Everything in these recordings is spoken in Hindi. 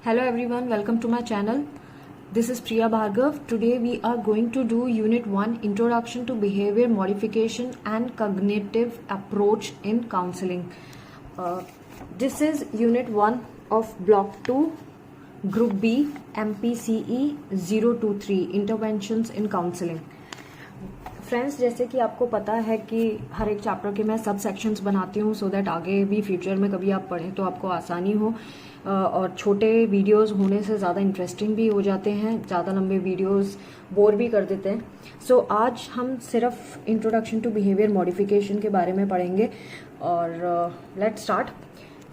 Hello everyone, welcome to my channel. This is Priya Bhargav. Today we are going to do Unit 1 Introduction to Behavior Modification and Cognitive Approach in Counseling. This is Unit 1 of Block 2, Group B, MPCE 023 Interventions in Counseling. Friends, जैसे कि आपको पता है कि हर एक चैप्टर के मैं सब सेक्शंस बनाती हूँ सो दैट आगे भी फ्यूचर में कभी आप पढ़ें तो आपको आसानी हो, और छोटे वीडियोस होने से ज़्यादा इंटरेस्टिंग भी हो जाते हैं, ज़्यादा लंबे वीडियोस बोर भी कर देते हैं. सो आज हम सिर्फ इंट्रोडक्शन टू बिहेवियर मॉडिफिकेशन के बारे में पढ़ेंगे और let's start.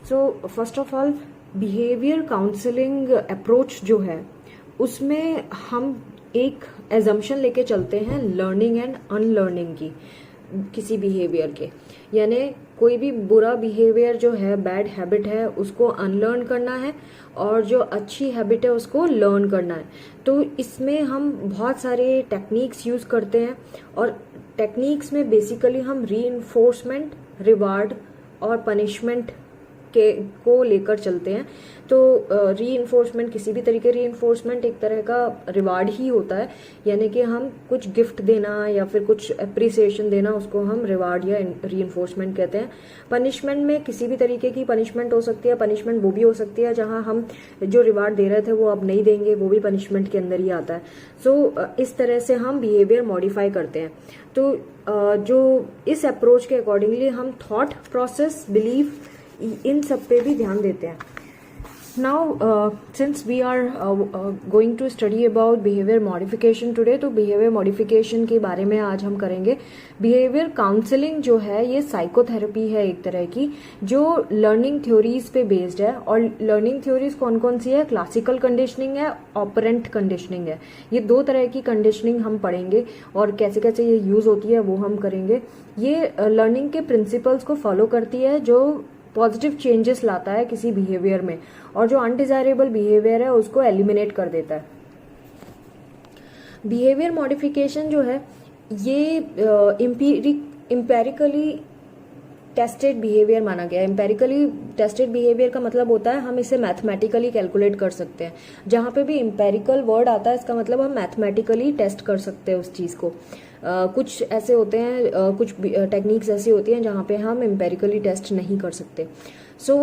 So first of all, behaviour counselling approach जो है उसमें हम एक एजम्पशन लेके चलते हैं लर्निंग एंड अनलर्निंग की किसी बिहेवियर के. यानी कोई भी बुरा बिहेवियर जो है, बैड हैबिट है, उसको अनलर्न करना है और जो अच्छी हैबिट है उसको लर्न करना है. तो इसमें हम बहुत सारे टेक्निक्स यूज करते हैं और टेक्निक्स में बेसिकली हम रीइंफोर्समेंट, रिवार्ड और पनिशमेंट को लेकर चलते हैं. तो रीइंफोर्समेंट, किसी भी तरीके रीइंफोर्समेंट एक तरह का रिवार्ड ही होता है. यानी कि हम कुछ गिफ्ट देना या फिर कुछ अप्रिसिएशन देना, उसको हम रिवार्ड या रीइंफोर्समेंट कहते हैं. पनिशमेंट में किसी भी तरीके की पनिशमेंट हो सकती है. पनिशमेंट वो भी हो सकती है जहां हम जो रिवार्ड दे रहे थे वो अब नहीं देंगे, वो भी पनिशमेंट के अंदर ही आता है. सो इस तरह से हम बिहेवियर मॉडिफाई करते हैं. तो जो इस अप्रोच के अकॉर्डिंगली हम थॉट प्रोसेस, बिलीफ, इन सब पे भी ध्यान देते हैं. Now since we are going to study about behaviour modification today, तो बिहेवियर मॉडिफिकेशन के बारे में आज हम करेंगे. बिहेवियर काउंसलिंग जो है ये साइकोथेरेपी है एक तरह की, जो लर्निंग थ्योरीज पे बेस्ड है. और लर्निंग थ्योरीज कौन कौन सी है? क्लासिकल कंडीशनिंग है, ऑपरेंट कंडीशनिंग है. ये दो तरह की कंडीशनिंग हम पढ़ेंगे और कैसे कैसे ये यूज होती है वो हम करेंगे. ये लर्निंग के प्रिंसिपल्स को फॉलो करती है जो पॉजिटिव चेंजेस लाता है किसी बिहेवियर में, और जो अनडिजायरेबल बिहेवियर है उसको एलिमिनेट कर देता है. बिहेवियर मॉडिफिकेशन जो है ये एम्पेरिकली टेस्टेड बिहेवियर माना गया है. एम्पेरिकली टेस्टेड बिहेवियर का मतलब होता है हम इसे मैथमेटिकली कैलकुलेट कर सकते हैं. जहां पे भी एम्पेरिकल वर्ड आता है इसका मतलब हम मैथमेटिकली टेस्ट कर सकते हैं उस चीज को. कुछ ऐसे होते हैं, कुछ टेक्निक्स ऐसी होती हैं जहां पे हम एम्पेरिकली टेस्ट नहीं कर सकते. सो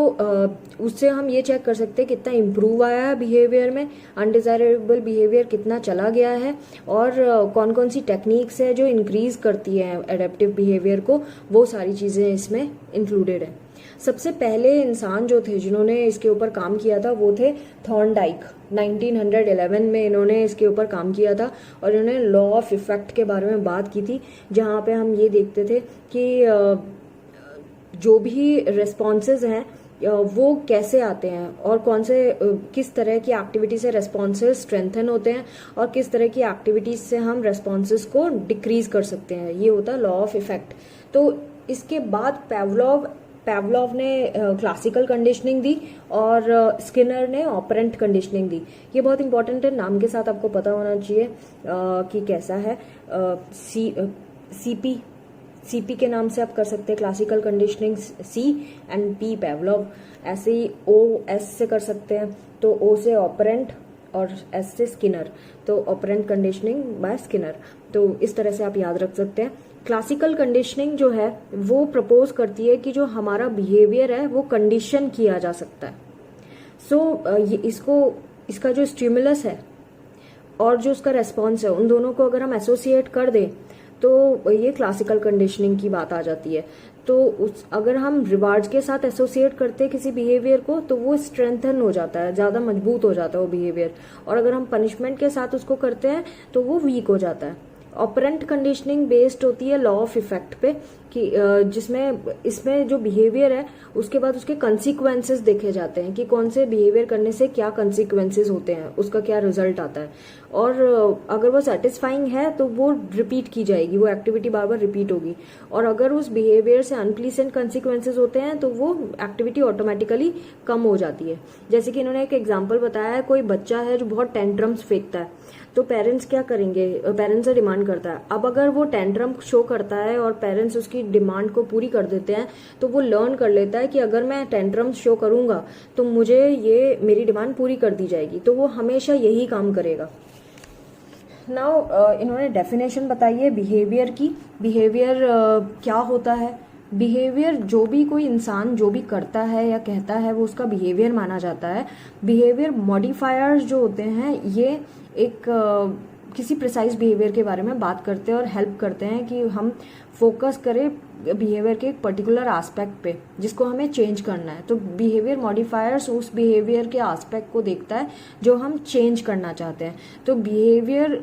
उससे हम ये चेक कर सकते हैं कितना इम्प्रूव आया है बिहेवियर में, अनडिजायरेबल बिहेवियर कितना चला गया है, और कौन कौन सी टेक्निक्स है जो इंक्रीज करती है एडेप्टिव बिहेवियर को. वो सारी चीजें इसमें इंक्लूडेड है. सबसे पहले इंसान जो थे जिन्होंने इसके ऊपर काम किया था वो थे थॉर्नडाइक. 1911 में इन्होंने इसके ऊपर काम किया था और इन्होंने लॉ ऑफ इफेक्ट के बारे में बात की थी, जहां पे हम ये देखते थे कि जो भी रेस्पॉन्सेज हैं वो कैसे आते हैं और कौन से किस तरह की एक्टिविटी से रेस्पॉन्सेज स्ट्रेंथन होते हैं और किस तरह की एक्टिविटीज से हम रेस्पॉन्सेज को डिक्रीज कर सकते हैं. ये होता है लॉ ऑफ इफेक्ट. तो इसके बाद पैवलोव ने क्लासिकल कंडीशनिंग दी और स्किनर ने ऑपरेंट कंडीशनिंग दी. ये बहुत इंपॉर्टेंट है, नाम के साथ आपको पता होना चाहिए कि कैसा है. सीपी के नाम से आप कर सकते हैं classical conditioning, C and P Pavlov. ऐसे ही ओ एस से कर सकते हैं, तो ओ से ऑपरेंट और एस से स्किनर, तो ऑपरेंट कंडीशनिंग बाय स्किनर. तो इस तरह से आप याद रख सकते हैं. क्लासिकल कंडीशनिंग जो है वो प्रपोज करती है कि जो हमारा बिहेवियर है वो कंडीशन किया जा सकता है. सो इसका जो स्टिमुलस है और जो उसका रेस्पॉन्स है, उन दोनों को अगर हम एसोसिएट कर दें तो ये क्लासिकल कंडीशनिंग की बात आ जाती है. तो अगर हम रिवार्ड्स के साथ एसोसिएट करते हैं किसी बिहेवियर को तो वो स्ट्रेंथन हो जाता है, ज्यादा मजबूत हो जाता है वो बिहेवियर. और अगर हम पनिशमेंट के साथ उसको करते हैं तो वो वीक हो जाता है. ऑपरेंट कंडीशनिंग बेस्ड होती है लॉ ऑफ इफेक्ट पे, कि जिसमें इसमें जो बिहेवियर है उसके बाद उसके कंसीक्वेंसेस देखे जाते हैं कि कौन से बिहेवियर करने से क्या कंसीक्वेंसेस होते हैं, उसका क्या रिजल्ट आता है. और अगर वो सेटिस्फाइंग है तो वो रिपीट की जाएगी, वो एक्टिविटी बार बार रिपीट होगी. और अगर उस बिहेवियर से अनप्लीजेंट कंसीक्वेंसेस होते हैं तो वो एक्टिविटी ऑटोमेटिकली कम हो जाती है. जैसे कि इन्होंने एक एग्जाम्पल बताया है, कोई बच्चा है जो बहुत टेंट्रम्स फेंकता है, तो पेरेंट्स क्या करेंगे? पेरेंट्स से डिमांड डिमांड करता है। अब अगर वो टेंट्रम शो करता है और पेरेंट्स उसकी डिमांड को पूरी कर देते हैं तो वो लर्न कर लेता है कि अगर मैं टेंट्रम शो करूंगा तो मुझे ये मेरी डिमांड पूरी कर दी जाएगी, तो वो हमेशा यही काम करेगा। नाउ इन्होंने डेफिनेशन बताई है बिहेवियर की। बिहेवियर क्या होता है? बिहेवियर जो भी कोई इंसान जो भी करता है या कहता है वो उसका बिहेवियर माना जाता है। बिहेवियर मॉडिफायर्स जो होते हैं ये एक किसी प्रिसाइज बिहेवियर के बारे में बात करते हैं और हेल्प करते हैं कि हम फोकस करें बिहेवियर के एक पर्टिकुलर एस्पेक्ट पे जिसको हमें चेंज करना है। तो बिहेवियर मॉडिफायर्स उस बिहेवियर के एस्पेक्ट को देखता है जो हम चेंज करना चाहते हैं। तो बिहेवियर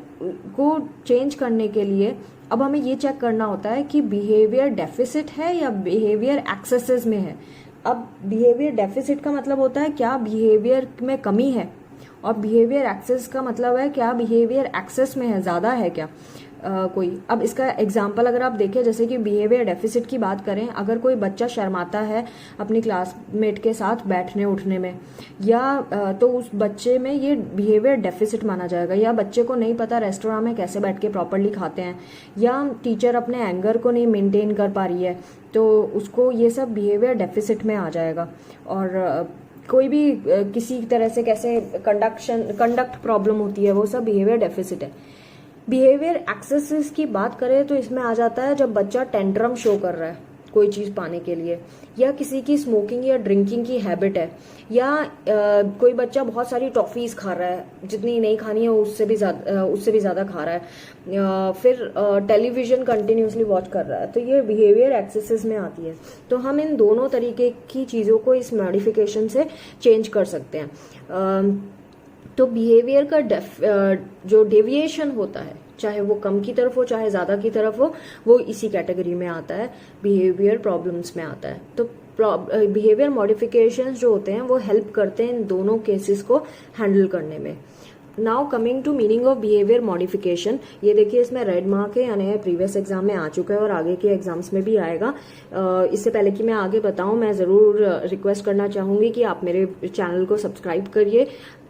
को चेंज करने के लिए अब हमें ये चेक करना होता है कि बिहेवियर डेफिसिट है या बिहेवियर एक्सेसेस में है। अब बिहेवियर डेफिसिट का मतलब होता है क्या बिहेवियर में कमी है, और बिहेवियर एक्सेस का मतलब है क्या बिहेवियर एक्सेस में है, ज्यादा है क्या कोई। अब इसका एग्जांपल अगर आप देखें, जैसे कि बिहेवियर डेफिसिट की बात करें, अगर कोई बच्चा शर्माता है अपनी क्लासमेट के साथ बैठने उठने में या तो उस बच्चे में ये बिहेवियर डेफिसिट माना जाएगा। या बच्चे को नहीं पता रेस्टोरेंट में कैसे बैठ के प्रॉपरली खाते हैं, या टीचर अपने एंगर को नहीं मेंटेन कर पा रही है, तो उसको ये सब बिहेवियर डेफिसिट में आ जाएगा। और कोई भी किसी तरह से कैसे कंडक्ट प्रॉब्लम होती है, वो सब बिहेवियर डेफिसिट है। बिहेवियर एक्सेसेस की बात करें तो इसमें आ जाता है जब बच्चा टेंट्रम शो कर रहा है कोई चीज पाने के लिए, या किसी की स्मोकिंग या ड्रिंकिंग की हैबिट है, या कोई बच्चा बहुत सारी टॉफीज खा रहा है, जितनी नहीं खानी है उससे भी ज्यादा खा रहा है, फिर टेलीविजन कंटिन्यूसली वॉच कर रहा है, तो ये बिहेवियर एक्सेसेस में आती है। तो हम इन दोनों तरीके की चीजों को इस मॉडिफिकेशन से चेंज कर सकते हैं। तो बिहेवियर का जो डेविएशन होता है, चाहे वो कम की तरफ हो चाहे ज्यादा की तरफ हो, वो इसी कैटेगरी में आता है, बिहेवियर प्रॉब्लम्स में आता है। तो बिहेवियर मॉडिफिकेशंस जो होते हैं वो हेल्प करते हैं इन दोनों केसेस को हैंडल करने में। Now coming to meaning of behaviour modification, ये देखिए इसमें रेड मार्क है, यानी प्रीवियस एग्जाम में आ चुका है और आगे के एग्जाम्स में भी आएगा। इससे पहले कि मैं आगे बताऊं, मैं जरूर रिक्वेस्ट करना चाहूंगी कि आप मेरे चैनल को सब्सक्राइब करिए,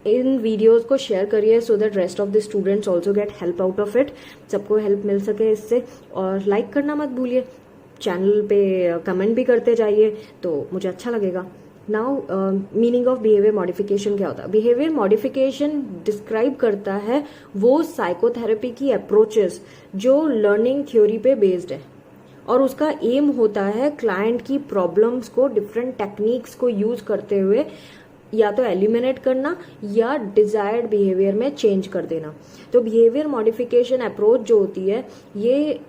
इन वीडियोस को शेयर करिए, so that rest of the students also get help out of it, सबको हेल्प मिल सके इससे। और लाइक करना मत भूलिए, चैनल पे कमेंट भी करते जाइए तो मुझे अच्छा लगेगा। Now meaning of behaviour modification क्या होता है? बिहेवियर मॉडिफिकेशन डिस्क्राइब करता है वो साइकोथेरेपी की अप्रोचेस जो लर्निंग थ्योरी पे बेस्ड है, और उसका एम होता है क्लाइंट की प्रॉब्लम्स को डिफरेंट टेक्निक्स को यूज करते हुए या तो एलिमिनेट करना या डिजायर्ड बिहेवियर में चेंज कर देना। तो बिहेवियर मॉडिफिकेशन अप्रोच जो होती है ये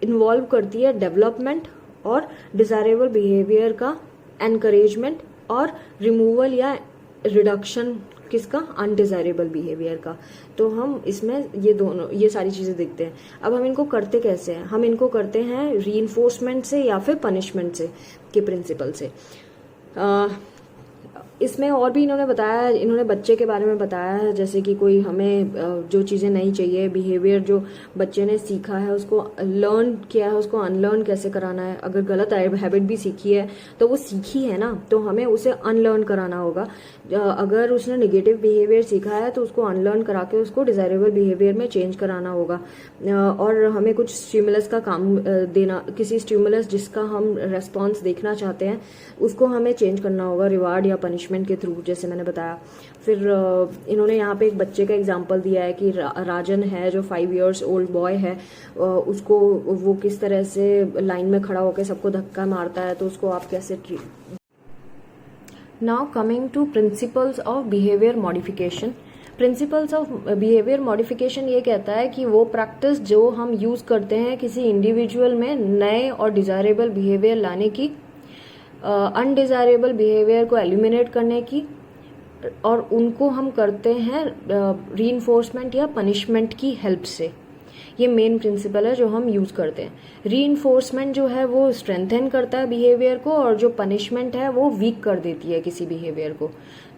इन्वॉल्व करती है डेवलपमेंट और डिजायरेबल बिहेवियर का एनकरेजमेंट और रिमूवल या रिडक्शन किसका, अनडिजायरेबल बिहेवियर का। तो हम इसमें ये सारी चीजें देखते हैं। अब हम इनको करते कैसे हैं? हम इनको करते हैं रीइंफोर्समेंट से या फिर पनिशमेंट से के प्रिंसिपल से। इसमें और भी इन्होंने बताया, इन्होंने बच्चे के बारे में बताया है, जैसे कि कोई हमें जो चीज़ें नहीं चाहिए, बिहेवियर जो बच्चे ने सीखा है उसको लर्न किया है, उसको अनलर्न कैसे कराना है। अगर गलत हैबिट भी सीखी है तो वो सीखी है ना, तो हमें उसे अनलर्न कराना होगा। अगर उसने नेगेटिव बिहेवियर सीखा है तो उसको अनलर्न करा के उसको डिजायरेबल बिहेवियर में चेंज कराना होगा। और हमें कुछ स्टिमुलस का काम देना, किसी स्टिमुलस जिसका हम रेस्पॉन्स देखना चाहते हैं उसको हमें चेंज करना होगा रिवार्ड या पनिशमेंट के थ्रू, जैसे मैंने बताया। फिर इन्होंने यहाँ पे एक बच्चे का एग्जांपल दिया है कि राजन है जो 5 years ओल्ड बॉय है, उसको वो किस तरह से लाइन में खड़ा होकर सबको धक्का मारता है, तो उसको आप कैसे now coming to principles of behaviour modification. Principles of behaviour modification ये कहता है कि वो प्रैक्टिस जो हम यूज करते हैं किसी इंडिविजुअल में नए और डिजायरेबल बिहेवियर लाने की, अनडिजायरेबल बिहेवियर को एलिमिनेट करने की, और उनको हम करते हैं रीइंफोर्समेंट या पनिशमेंट की हेल्प से। ये मेन प्रिंसिपल है जो हम यूज करते हैं। रीइंफोर्समेंट जो है वो स्ट्रेंथन करता है बिहेवियर को, और जो पनिशमेंट है वो वीक कर देती है किसी बिहेवियर को।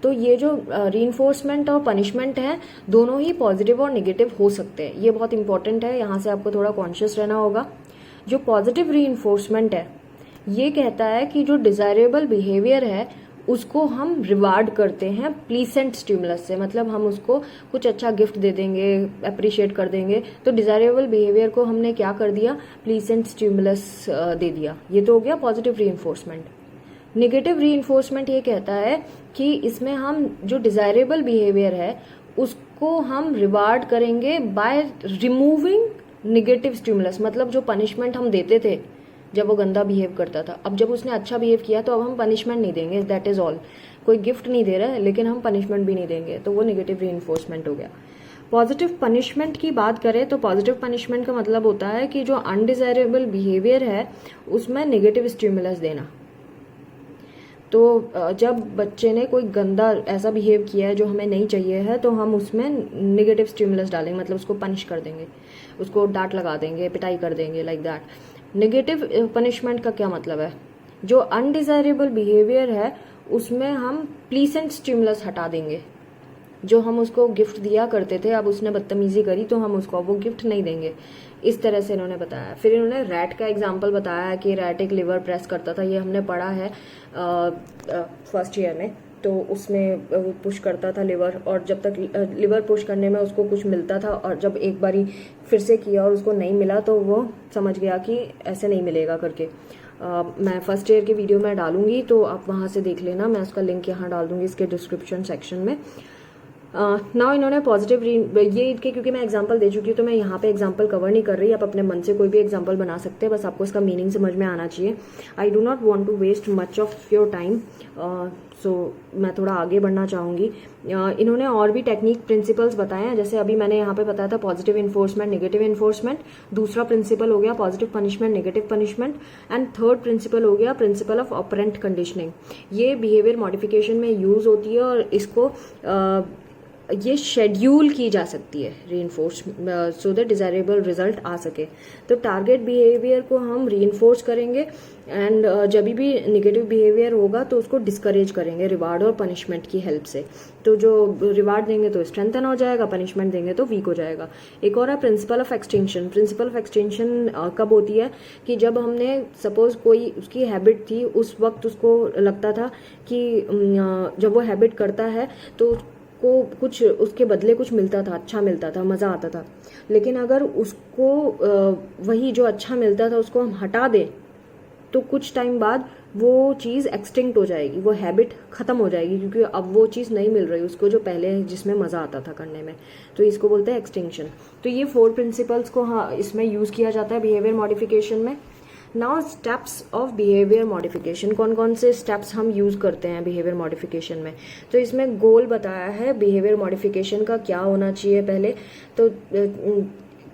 तो ये जो रीइंफोर्समेंट और पनिशमेंट है दोनों ही पॉजिटिव और नेगेटिव हो सकते हैं, ये बहुत इंपॉर्टेंट है, यहाँ से आपको थोड़ा कॉन्शियस रहना होगा। जो पॉजिटिव रीइंफोर्समेंट है ये कहता है कि जो डिजायरेबल बिहेवियर है उसको हम रिवार्ड करते हैं प्लीसेंट स्टिमुलस से, मतलब हम उसको कुछ अच्छा गिफ्ट दे देंगे, अप्रिशिएट कर देंगे। तो डिजायरेबल बिहेवियर को हमने क्या कर दिया, प्लीसेंट स्टिमुलस दे दिया। ये तो हो गया पॉजिटिव रीइंफोर्समेंट। नेगेटिव रीइंफोर्समेंट ये कहता है कि इसमें हम जो डिजायरेबल बिहेवियर है उसको हम रिवार्ड करेंगे बाय रिमूविंग नेगेटिव स्टिमुलस, मतलब जो पनिशमेंट हम देते थे जब वो गंदा बिहेव करता था, अब जब उसने अच्छा बिहेव किया तो अब हम पनिशमेंट नहीं देंगे, दैट इज ऑल। कोई गिफ्ट नहीं दे रहा है लेकिन हम पनिशमेंट भी नहीं देंगे, तो वो नेगेटिव रीइंफोर्समेंट हो गया। पॉजिटिव पनिशमेंट की बात करें तो पॉजिटिव पनिशमेंट का मतलब होता है कि जो अनडिजायरेबल बिहेवियर है उसमें नेगेटिव स्टिमुलस देना। तो जब बच्चे ने कोई गंदा ऐसा बिहेव किया है जो हमें नहीं चाहिए है तो हम उसमें नेगेटिव स्टिमुलस डालेंगे, मतलब उसको पनिश कर देंगे, उसको डांट लगा देंगे, पिटाई कर देंगे, लाइक दैट। नेगेटिव पनिशमेंट का क्या मतलब है, जो अनडिजायरेबल बिहेवियर है उसमें हम प्लीसेंट स्टिमुलस हटा देंगे। जो हम उसको गिफ्ट दिया करते थे, अब उसने बदतमीजी करी तो हम उसको वो गिफ्ट नहीं देंगे, इस तरह से इन्होंने बताया। फिर इन्होंने रैट का एग्जाम्पल बताया कि रैट एक लिवर प्रेस करता था, ये हमने पढ़ा है फर्स्ट ईयर में। तो उसमें वो पुश करता था लिवर, और जब तक लिवर पुश करने में उसको कुछ मिलता था, और जब एक बारी फिर से किया और उसको नहीं मिला तो वो समझ गया कि ऐसे नहीं मिलेगा करके। मैं फर्स्ट ईयर के वीडियो में डालूंगी तो आप वहां से देख लेना, मैं उसका लिंक यहाँ डाल दूंगी इसके डिस्क्रिप्शन सेक्शन में। नाउ इन्होंने पॉजिटिव ये इसके, क्योंकि मैं एग्जांपल दे चुकी हूँ तो मैं यहाँ पे एग्जांपल कवर नहीं कर रही, आप अपने मन से कोई भी एग्जांपल बना सकते हैं, बस आपको इसका मीनिंग समझ में आना चाहिए। I do not want to waste much of your time, so मैं थोड़ा आगे बढ़ना चाहूँगी। इन्होंने और भी टेक्निक प्रिंसिपल्स बताए हैं, जैसे अभी मैंने यहाँ पे बताया था पॉजिटिव इन्फोर्समेंट, नेगेटिव इन्फोर्समेंट। दूसरा प्रिंसिपल हो गया positive punishment, negative punishment, and third principal हो गया प्रिंसिपल ऑफ ऑपरेंट कंडीशनिंग। ये बिहेवियर मॉडिफिकेशन में यूज होती है और इसको ये शेड्यूल की जा सकती है reinforce, so that desirable result आ सके। तो टारगेट बिहेवियर को हम रीइंफोर्स करेंगे, एंड जब भी नेगेटिव बिहेवियर होगा तो उसको डिस्करेज करेंगे रिवार्ड और पनिशमेंट की हेल्प से। तो जो रिवार्ड देंगे तो स्ट्रेंथन हो जाएगा, पनिशमेंट देंगे तो वीक हो जाएगा। एक और है principle of extension. Principle of extension कब होती है कि जब हमने सपोज कोई उसकी हैबिट थी, उस वक्त उसको लगता था कि जब वो हैबिट करता है तो को कुछ उसके बदले कुछ मिलता था, अच्छा मिलता था, मज़ा आता था। लेकिन अगर उसको वही जो अच्छा मिलता था उसको हम हटा दें तो कुछ टाइम बाद वो चीज़ एक्सटिंक्ट हो जाएगी, वो हैबिट ख़त्म हो जाएगी, क्योंकि अब वो चीज़ नहीं मिल रही उसको जो पहले जिसमें मज़ा आता था करने में। तो इसको बोलते हैं एक्सटिंक्शन। तो ये 4 प्रिंसिपल्स को हाँ इसमें यूज़ किया जाता है बिहेवियर मॉडिफिकेशन में। Now steps of behaviour modification, कौन कौन से स्टेप्स हम यूज करते हैं बिहेवियर मॉडिफिकेशन में। तो इसमें गोल बताया है बिहेवियर मॉडिफिकेशन का क्या होना चाहिए पहले, तो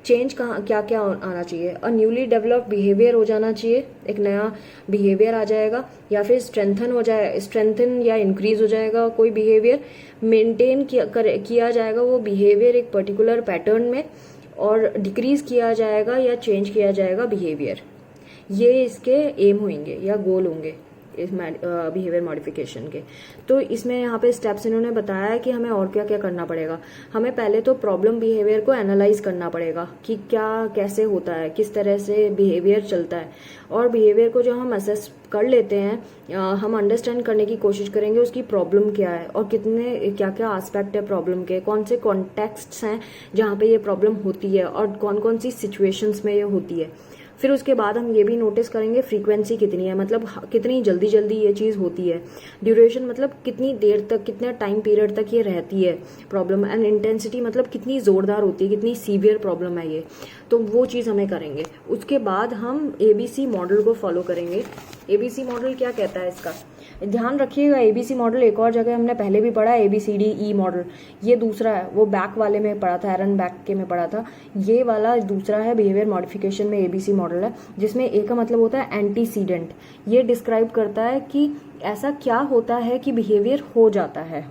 चेंज कहाँ क्या क्या आना चाहिए। अ न्यूली डेवलप्ड बिहेवियर हो जाना चाहिए, एक नया बिहेवियर आ जाएगा, या फिर स्ट्रेंथन या इंक्रीज हो जाएगा कोई बिहेवियर। मेंटेन किया जाएगा वो बिहेवियर एक पर्टिकुलर पैटर्न में, और डिक्रीज किया जाएगा या चेंज किया जाएगा बिहेवियर। ये इसके एम होंगे या गोल होंगे इस बिहेवियर मॉडिफिकेशन के। तो इसमें यहाँ पे स्टेप्स इन्होंने बताया है कि हमें और क्या क्या करना पड़ेगा। हमें पहले तो प्रॉब्लम बिहेवियर को एनालाइज करना पड़ेगा कि क्या कैसे होता है, किस तरह से बिहेवियर चलता है, और बिहेवियर को जो हम असेस कर लेते हैं हम अंडरस्टैंड करने की कोशिश करेंगे उसकी प्रॉब्लम क्या है और कितने क्या क्या एस्पेक्ट है प्रॉब्लम के, कौन से कॉन्टेक्स्ट्स हैं जहाँ पे ये प्रॉब्लम होती है और कौन कौन सी सिचुएशंस में ये होती है। फिर उसके बाद हम ये भी नोटिस करेंगे फ्रीक्वेंसी कितनी है, मतलब कितनी जल्दी जल्दी ये चीज़ होती है। ड्यूरेशन मतलब कितनी देर तक, कितने टाइम पीरियड तक ये रहती है प्रॉब्लम। एंड इंटेंसिटी मतलब कितनी ज़ोरदार होती है, कितनी सीवियर प्रॉब्लम है ये, तो वो चीज़ हमें करेंगे। उसके बाद हम ABC मॉडल को फॉलो करेंगे। ABC मॉडल क्या कहता है इसका, ध्यान रखिएगा। ABC मॉडल एक और जगह हमने पहले भी पढ़ा है, ABCDE मॉडल। ये दूसरा है, वो बैक वाले में पढ़ा था, एरन बैक के में पढ़ा था। ये वाला दूसरा है बिहेवियर मॉडिफिकेशन में ABC मॉडल है, जिसमें A का मतलब होता है एंटीसीडेंट। ये डिस्क्राइब करता है कि ऐसा क्या होता है कि बिहेवियर हो जाता है।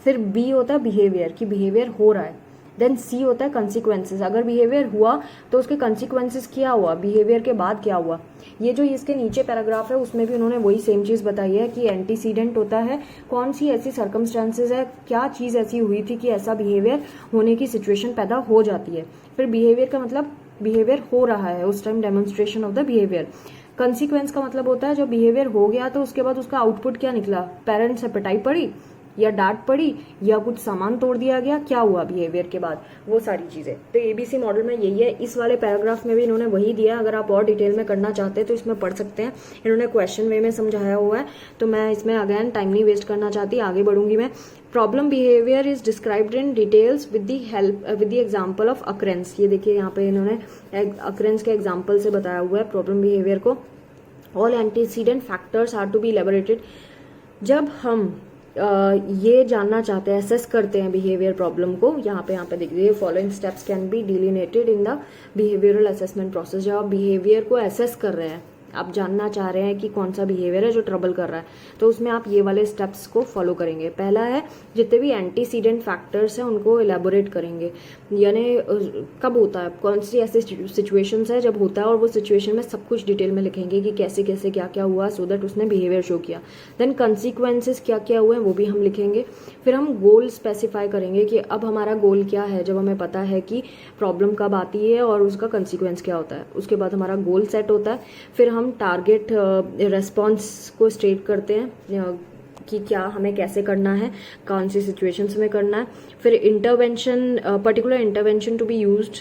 फिर B होता है बिहेवियर, कि बिहेवियर हो रहा है। देन C होता है कंसिक्वेंसेस, अगर बिहेवियर हुआ तो उसके कंसिक्वेंसेस क्या हुआ, बिहेवियर के बाद क्या हुआ। ये जो इसके नीचे पैराग्राफ है उसमें भी उन्होंने वही सेम चीज़ बताई है कि एंटीसीडेंट होता है, कौन सी ऐसी सर्कमस्टांसेस है, क्या चीज़ ऐसी हुई थी कि ऐसा बिहेवियर होने की सिचुएशन पैदा हो जाती है। फिर बिहेवियर का मतलब बिहेवियर हो रहा है उस time, demonstration of the behaviour. Consequence का मतलब होता है जो बिहेवियर हो गया तो उसके बाद उसका आउटपुट क्या निकला, पेरेंट्स से पिटाई पड़ी या डांट पड़ी या कुछ सामान तोड़ दिया गया, क्या हुआ बिहेवियर के बाद, वो सारी चीजें। तो एबीसी मॉडल में यही है। इस वाले पैराग्राफ में भी इन्होंने वही दिया है। अगर आप और डिटेल में करना चाहते हैं तो इसमें पढ़ सकते हैं, इन्होंने क्वेश्चन वे में समझाया हुआ है। तो मैं इसमें अगेन टाइम नहीं वेस्ट करना चाहती, आगे बढ़ूंगी मैं। Problem behaviour is described in details with the example of occurrences. ये देखिए यहाँ पे इन्होंने अक्रेंस के एग्जाम्पल से बताया हुआ है प्रॉब्लम बिहेवियर को। All antecedent factors are to be elaborated. जब हम ये जानना चाहते हैं, असेस करते हैं बिहेवियर प्रॉब्लम को, यहाँ पे देखिए following steps can be delineated in the behavioural assessment process. जब आप बिहेवियर को असेस कर रहे हैं, आप जानना चाह रहे हैं कि कौन सा बिहेवियर है जो ट्रबल कर रहा है, तो उसमें आप ये वाले स्टेप्स को फॉलो करेंगे। पहला है जितने भी एंटीसीडेंट फैक्टर्स हैं उनको एलैबोरेट करेंगे, यानी कब होता है, कौन सी ऐसी सिचुएशंस है जब होता है, और वो सिचुएशन में सब कुछ डिटेल में लिखेंगे कि कैसे कैसे क्या क्या हुआ, सो दैट उसने बिहेवियर शो किया। देन कंसिक्वेंसेस क्या क्या हुए हैं वो भी हम लिखेंगे। फिर हम गोल स्पेसिफाई करेंगे कि अब हमारा गोल क्या है, जब हमें पता है कि प्रॉब्लम कब आती है और उसका कंसिक्वेंस क्या होता है। उसके बाद हमारा गोल सेट होता है। फिर हम टारगेट रेस्पॉन्स को स्टेट करते हैं कि क्या हमें कैसे करना है, कौन सी सिचुएशंस में करना है। फिर intervention, particular intervention to be used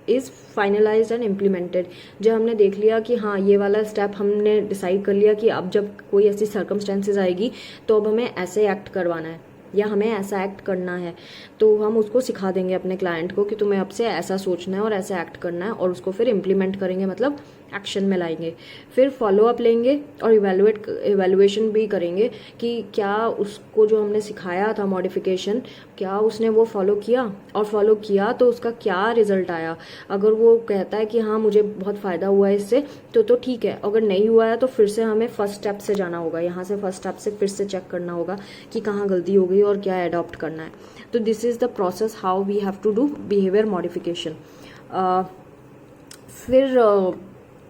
is finalised and implemented. जब हमने देख लिया कि हाँ ये वाला स्टेप हमने डिसाइड कर लिया कि अब जब कोई ऐसी सर्कमस्टेंसेज आएगी तो अब हमें ऐसे एक्ट करवाना है या हमें ऐसा एक्ट करना है, तो हम उसको सिखा देंगे अपने क्लाइंट को कि तुम्हें अब से ऐसा सोचना है और ऐसा एक्ट करना है, और उसको फिर इम्प्लीमेंट करेंगे, मतलब एक्शन में लाएंगे। फिर फॉलो अप लेंगे और इवेल्युएशन भी करेंगे कि क्या उसको जो हमने सिखाया था मॉडिफिकेशन, क्या उसने वो फॉलो किया, और फॉलो किया तो उसका क्या रिजल्ट आया। अगर वो कहता है कि हाँ मुझे बहुत फ़ायदा हुआ है इससे, तो ठीक है। अगर नहीं हुआ है तो फिर से हमें फर्स्ट स्टेप से जाना होगा, यहाँ से फर्स्ट स्टेप से फिर से चेक करना होगा कि कहाँ गलती हो गई और क्या अडॉप्ट करना है। तो this is the process how we have to do behaviour modification. फिर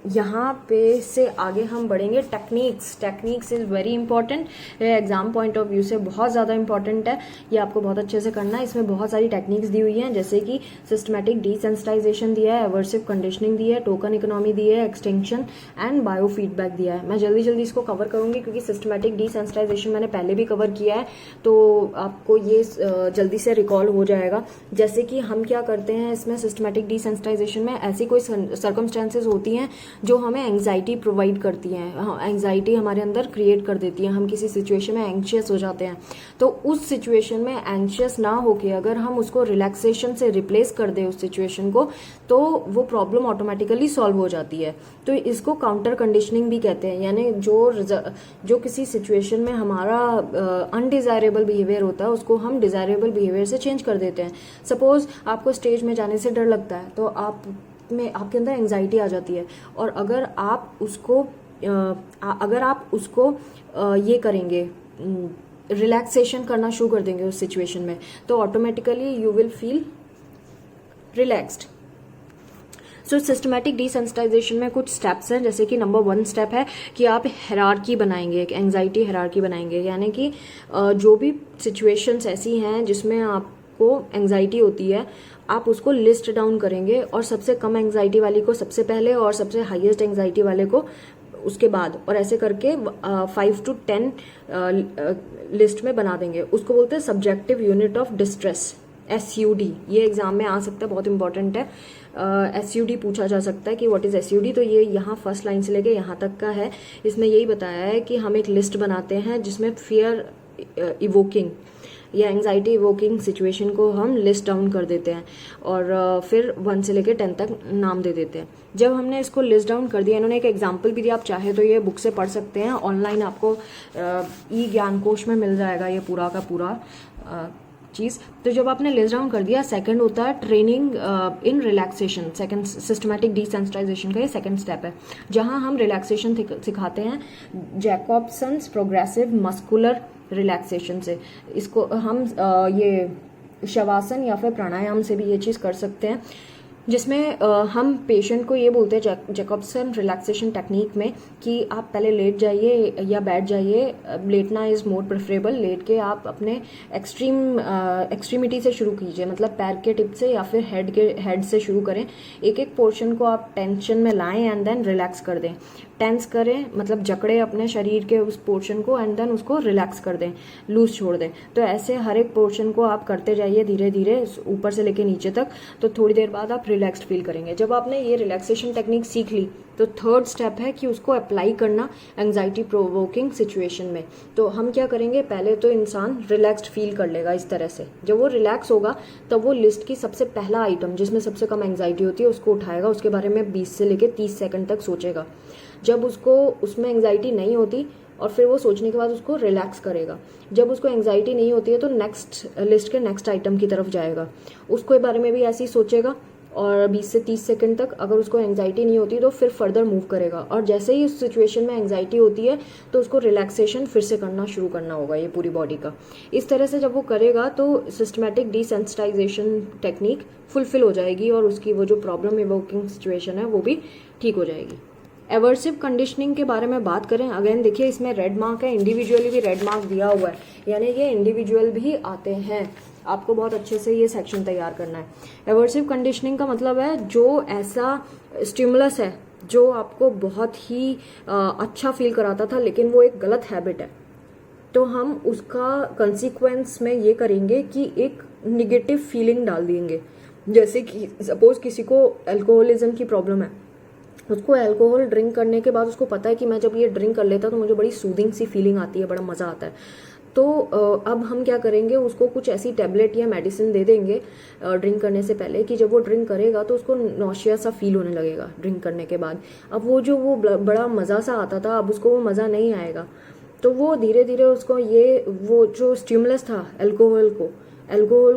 यहाँ पे से आगे हम बढ़ेंगे techniques is very important, exam point of view से बहुत ज़्यादा इंपॉर्टेंट है। ये आपको बहुत अच्छे से करना है। इसमें बहुत सारी टेक्निक्स दी हुई हैं, जैसे कि सिस्टमैटिक डिसेंसिटाइजेशन दिया है, एवर्सिव कंडीशनिंग दी है, टोकन इकोनॉमी दी है, एक्सटेंशन एंड बायो फीडबैक दिया है। मैं जल्दी जल्दी इसको कवर करूँगी क्योंकि सिस्टमैटिक डिसेंसिटाइजेशन मैंने पहले भी कवर किया है, तो आपको ये जल्दी से रिकॉल हो जाएगा। जैसे कि हम क्या करते हैं इसमें सिस्टमैटिक डिसेंसिटाइजेशन में, ऐसी कोई सर्कमस्टेंसेज होती हैं जो हमें एंग्जाइटी प्रोवाइड करती हैं, एंग्जाइटी हमारे अंदर क्रिएट कर देती है, हम किसी सिचुएशन में एंग्शियस हो जाते हैं। तो उस सिचुएशन में एंग्शियस ना होके अगर हम उसको रिलैक्सेशन से रिप्लेस कर दें उस सिचुएशन को, तो वो प्रॉब्लम ऑटोमेटिकली सॉल्व हो जाती है। तो इसको काउंटर कंडीशनिंग भी कहते हैं, यानी जो किसी सिचुएशन में हमारा अनडिजायरेबल बिहेवियर होता है उसको हम डिजायरेबल बिहेवियर से चेंज कर देते हैं। सपोज आपको स्टेज में जाने से डर लगता है, तो आपके अंदर एंग्जाइटी आ जाती है, और अगर आप उसको ये करेंगे, रिलैक्सेशन करना शुरू कर देंगे उस सिचुएशन में, तो automatically you will feel relaxed. So systematic desensitisation में कुछ स्टेप्स हैं, जैसे कि नंबर 1 स्टेप है कि आप हायरार्की बनाएंगे, एक एंग्जाइटी हायरार्की बनाएंगे, यानी कि जो भी सिचुएशंस ऐसी हैं जिसमें आपको एंग्जाइटी होती है, आप उसको लिस्ट डाउन करेंगे, और सबसे कम एंग्जाइटी वाली को सबसे पहले और सबसे हाईएस्ट एंग्जाइटी वाले को उसके बाद, और ऐसे करके 5 to 10 लिस्ट में बना देंगे। उसको बोलते हैं subjective unit of distress, SUD। ये एग्जाम में आ सकता है, बहुत इंपॉर्टेंट है। SUD पूछा जा सकता है कि व्हाट इज SUD, तो ये यहाँ फर्स्ट लाइन से लेके यहाँ तक का है। इसमें यही बताया है कि हम एक लिस्ट बनाते हैं जिसमें फियर इवोकिंग या एंग्जाइटी इवोकिंग सिचुएशन को हम लिस्ट डाउन कर देते हैं, और फिर 1 से लेकर 10 तक नाम दे देते हैं। जब हमने इसको लिस्ट डाउन कर दिया, इन्होंने एक एग्जाम्पल भी दिया, आप चाहे तो ये बुक से पढ़ सकते हैं, ऑनलाइन आपको ज्ञान कोश में मिल जाएगा ये पूरा का पूरा चीज़। तो जब आपने लिस्ट डाउन कर दिया, सेकंड होता है training in relaxation. Second systematic desensitisation का ये सेकंड स्टेप है, जहां हम रिलैक्सेशन सिखाते हैं जैकॉब्सन्स प्रोग्रेसिव मस्कुलर रिलैक्सेशन से। इसको हम ये शवासन या फिर प्राणायाम से भी ये चीज़ कर सकते हैं। जिसमें हम पेशेंट को ये बोलते हैं जैकबसन रिलैक्सेशन टेक्निक में कि आप पहले लेट जाइए या बैठ जाइए। लेटना इज़ मोर प्रेफरेबल। लेट के आप अपने एक्सट्रीमिटी से शुरू कीजिए, मतलब पैर के टिप से या फिर हेड से शुरू करें। एक एक पोर्शन को आप टेंशन में लाएं एंड देन रिलैक्स कर दें। टेंस करें मतलब जकड़े अपने शरीर के उस पोर्शन को एंड देन उसको रिलैक्स कर दें, लूज छोड़ दें। तो ऐसे हर एक पोर्शन को आप करते जाइए धीरे धीरे ऊपर से लेके नीचे तक। तो थोड़ी देर बाद आप रिलैक्स्ड फील करेंगे। जब आपने ये रिलैक्सेशन टेक्निक सीख ली तो थर्ड स्टेप है कि उसको अप्लाई करना एंजाइटी प्रोवोकिंग सिचुएशन में। तो हम क्या करेंगे, पहले तो इंसान रिलैक्स्ड फील कर लेगा इस तरह से। जब वो रिलैक्स होगा तब वो लिस्ट की सबसे पहला आइटम जिसमें सबसे कम एंजाइटी होती है उसको उठाएगा, उसके बारे में 20 से लेके 30 सेकंड तक सोचेगा। जब उसको उसमें एंजाइटी नहीं होती और फिर वो सोचने के बाद उसको रिलैक्स करेगा। जब उसको एंजाइटी नहीं होती है तो नेक्स्ट लिस्ट के नेक्स्ट आइटम की तरफ जाएगा, उसके बारे में भी ऐसे ही सोचेगा और 20 से 30 सेकंड तक। अगर उसको एंजाइटी नहीं होती तो फिर फर्दर मूव करेगा और जैसे ही उस सिचुएशन में एंजाइटी होती है तो उसको रिलैक्सेशन फिर से करना शुरू करना होगा ये पूरी बॉडी का। इस तरह से जब वो करेगा तो सिस्टमैटिक डिसेंसिटाइजेशन टेक्निक फुलफिल हो जाएगी और उसकी वो जो प्रॉब्लम इवोकिंग सिचुएशन है वो भी ठीक हो जाएगी। एवर्सिव कंडीशनिंग के बारे में बात करें, अगेन देखिए इसमें रेड मार्क है, इंडिविजुअली भी रेड मार्क दिया हुआ है, यानी ये इंडिविजुअल भी आते हैं। आपको बहुत अच्छे से ये सेक्शन तैयार करना है। एवर्सिव कंडीशनिंग का मतलब है जो ऐसा स्टिमुलस है जो आपको बहुत ही अच्छा फील कराता था लेकिन वो एक गलत हैबिट है, तो हम उसका कंसिक्वेंस में ये करेंगे कि एक निगेटिव फीलिंग डाल देंगे। जैसे कि सपोज किसी को अल्कोहलिज्म की प्रॉब्लम है, उसको अल्कोहल ड्रिंक करने के बाद उसको पता है कि मैं जब ये ड्रिंक कर लेता तो मुझे बड़ी सूदिंग सी फीलिंग आती है, बड़ा मज़ा आता है। तो अब हम क्या करेंगे, उसको कुछ ऐसी टैबलेट या मेडिसिन दे देंगे ड्रिंक करने से पहले कि जब वो ड्रिंक करेगा तो उसको नौशिया सा फील होने लगेगा ड्रिंक करने के बाद। अब वो बड़ा मज़ा सा आता था अब उसको वो मज़ा नहीं आएगा। तो वो धीरे धीरे उसको वो जो स्टिमुलस था अल्कोहल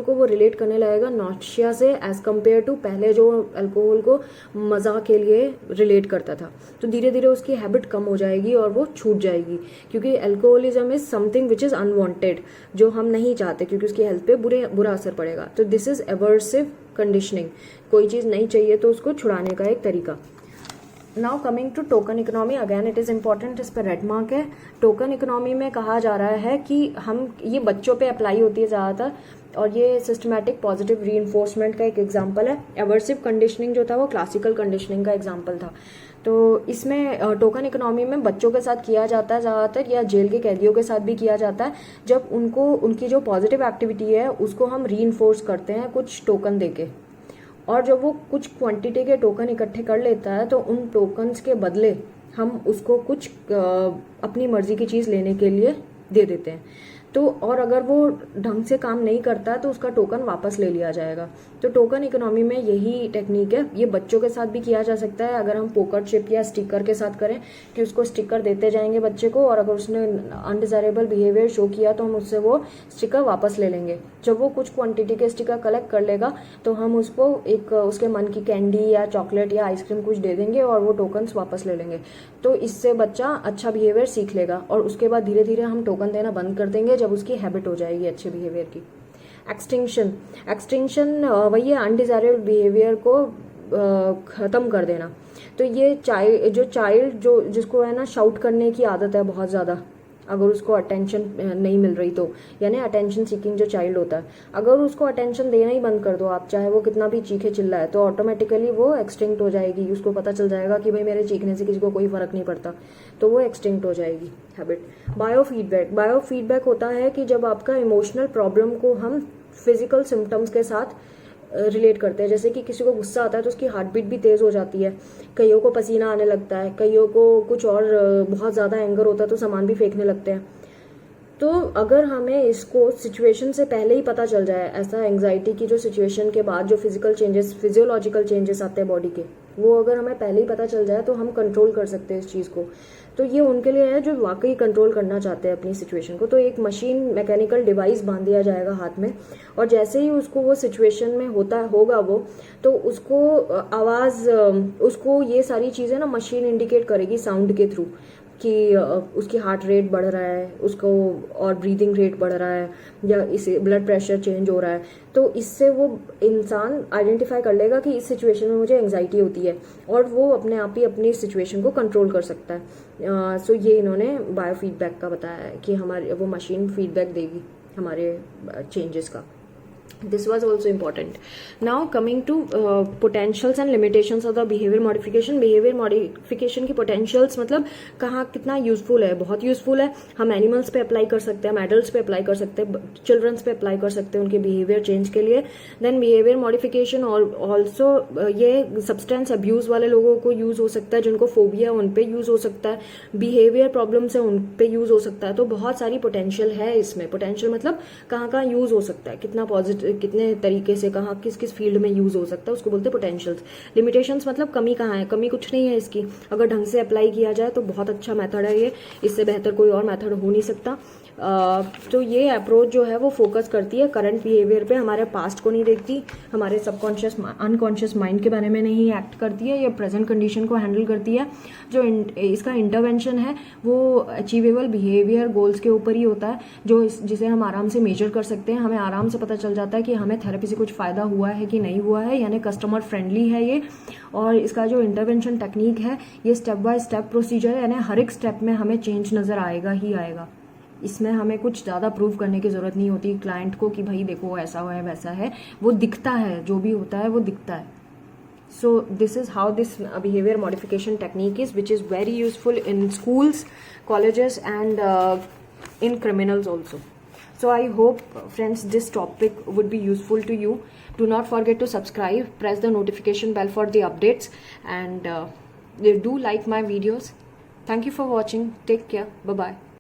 को वो रिलेट करने लगेगा नॉशिया से एज कम्पेयर टू पहले जो अल्कोहल को मज़ा के लिए रिलेट करता था। तो धीरे धीरे उसकी हैबिट कम हो जाएगी और वो छूट जाएगी, क्योंकि alcoholism is something which is unwanted, जो हम नहीं चाहते क्योंकि उसकी हेल्थ पे बुरा असर पड़ेगा। तो दिस इज एवर्सिव कंडीशनिंग। कोई चीज़ नहीं चाहिए तो उसको छुड़ाने का एक तरीका। Now coming to token economy, again it is important, इस पर रेड मार्क है। टोकन इकोनॉमी में कहा जा रहा है कि हम ये बच्चों पे अप्लाई होती है ज़्यादातर, और ये सिस्टमैटिक पॉजिटिव रीइंफोर्समेंट का एक एग्जांपल है। एवर्सिव कंडीशनिंग जो था वो क्लासिकल कंडीशनिंग का एग्जांपल था। तो इसमें टोकन इकोनॉमी में बच्चों के साथ किया जाता है ज़्यादातर, या जेल के कैदियों के साथ भी किया जाता है। जब उनकी जो पॉजिटिव एक्टिविटी है उसको हम रीइंफोर्स करते हैं कुछ टोकन देके, और जब वो कुछ क्वांटिटी के टोकन इकट्ठे कर लेता है तो उन टोकन्स के बदले हम उसको कुछ अपनी मर्जी की चीज़ लेने के लिए दे देते हैं। तो और अगर वो ढंग से काम नहीं करता तो उसका टोकन वापस ले लिया जाएगा। तो टोकन इकोनॉमी में यही टेक्निक है। ये बच्चों के साथ भी किया जा सकता है अगर हम पोकर चिप या स्टिकर के साथ करें, कि उसको स्टिकर देते जाएंगे बच्चे को, और अगर उसने अनडिजायरेबल बिहेवियर शो किया तो हम उससे वो स्टिकर वापस ले लेंगे। जब वो कुछ क्वांटिटी के स्टिकर कलेक्ट कर लेगा तो हम उसको एक उसके मन की कैंडी या चॉकलेट या आइसक्रीम कुछ दे देंगे और वो टोकन्स वापस ले लेंगे। तो इससे बच्चा अच्छा बिहेवियर सीख लेगा और उसके बाद धीरे धीरे हम टोकन देना बंद कर देंगे जब उसकी हैबिट हो जाएगी अच्छे बिहेवियर की। एक्सटिंक्शन वही है, अनडिजायरेबल बिहेवियर को ख़त्म कर देना। तो ये चाइल्ड जो जिसको है ना शाउट करने की आदत है बहुत ज़्यादा, अगर उसको अटेंशन नहीं मिल रही तो, यानी अटेंशन सीकिंग जो चाइल्ड होता है, अगर उसको अटेंशन देना ही बंद कर दो आप, चाहे वो कितना भी चीखे चिल्लाए, तो ऑटोमेटिकली वो एक्सटिंक्ट हो जाएगी। उसको पता चल जाएगा कि भाई मेरे चीखने से किसी को कोई फर्क नहीं पड़ता, तो वो एक्सटिंक्ट हो जाएगी हैबिट। बायोफीडबैक होता है कि जब आपका इमोशनल प्रॉब्लम को हम फिजिकल सिम्टम्स के साथ रिलेट करते हैं। जैसे कि किसी को गुस्सा आता है तो उसकी हार्ट बीट भी तेज़ हो जाती है, कईयों को पसीना आने लगता है, कईयों को कुछ और बहुत ज़्यादा एंगर होता है तो सामान भी फेंकने लगते हैं। तो अगर हमें इसको सिचुएशन से पहले ही पता चल जाए, ऐसा एंग्जाइटी की जो सिचुएशन के बाद जो फिजियोलॉजिकल चेंजेस आते हैं बॉडी के, वो अगर हमें पहले ही पता चल जाए तो हम कंट्रोल कर सकते हैं इस चीज़ को। तो ये उनके लिए है जो वाकई कंट्रोल करना चाहते हैं अपनी सिचुएशन को। तो एक मैकेनिकल डिवाइस बांध दिया जाएगा हाथ में, और जैसे ही उसको वो सिचुएशन में होगा वो, तो उसको आवाज़, उसको ये सारी चीज़ें ना मशीन इंडिकेट करेगी साउंड के थ्रू कि उसकी हार्ट रेट बढ़ रहा है, उसको और ब्रीदिंग रेट बढ़ रहा है, या इसे ब्लड प्रेशर चेंज हो रहा है, तो इससे वो इंसान आइडेंटिफाई कर लेगा कि इस सिचुएशन में मुझे एंग्जाइटी होती है, और वो अपने आप ही अपनी सिचुएशन को कंट्रोल कर सकता है। सो ये इन्होंने बायो फीडबैक का बताया है कि हमारे वो मशीन फीडबैक देगी हमारे चेंजेस का। This was also important. Now coming to potentials and limitations of the behavior modification. Behavior modification की potentials मतलब कहाँ कितना यूजफुल है, बहुत यूजफुल है। हम एनिमल्स पे अप्लाई कर सकते हैं, हम एडल्ट्स पे अप्लाई कर सकते हैं, चिल्ड्रंस पे अप्लाई कर सकते हैं उनके बिहेवियर चेंज के लिए। देन बिहेवियर मॉडिफिकेशन और ऑल्सो ये सब्सटेंस अब्यूज वाले लोगों को यूज हो सकता है, जिनको फोबिया उन पे यूज हो सकता है, बिहेवियर प्रॉब्लम्स है उन पे यूज हो सकता है। तो बहुत सारी पोटेंशियल है इसमें। पोटेंशियल मतलब कहाँ कहाँ यूज हो सकता है, कितना पॉजिटिव, कितने तरीके से, कहाँ किस किस फील्ड में यूज हो सकता है, उसको बोलते हैं पोटेंशियल्स। लिमिटेशंस मतलब कमी कहाँ है, कमी कुछ नहीं है इसकी, अगर ढंग से अप्लाई किया जाए तो बहुत अच्छा मेथड है ये, इससे बेहतर कोई और मेथड हो नहीं सकता। तो ये अप्रोच जो है वो फोकस करती है करंट बिहेवियर पे, हमारे पास्ट को नहीं देखती, हमारे सबकॉन्शियस अनकॉन्शियस माइंड के बारे में नहीं एक्ट करती है, ये प्रेजेंट कंडीशन को हैंडल करती है। जो इसका इंटरवेंशन है वो अचीवेबल बिहेवियर गोल्स के ऊपर ही होता है, जो जिसे हम आराम से मेजर कर सकते हैं। हमें आराम से पता चल जाता है कि हमें थेरेपी से कुछ फ़ायदा हुआ है कि नहीं हुआ है, यानी कस्टमर फ्रेंडली है ये। और इसका जो इंटरवेंशन टेक्निक है ये स्टेप बाय स्टेप प्रोसीजर है, यानी हर एक स्टेप में हमें चेंज नज़र आएगा ही आएगा। इसमें हमें कुछ ज़्यादा प्रूव करने की ज़रूरत नहीं होती क्लाइंट को कि भाई देखो ऐसा है वैसा है, वो दिखता है, जो भी होता है वो दिखता है। So this is how this behaviour modification technique is, which is very useful in schools, colleges and in criminals also. So I hope friends this topic would be useful to you. Do not forget to subscribe, press the notification bell for the updates, and do like my videos. Thank you for watching. Take care. Bye bye.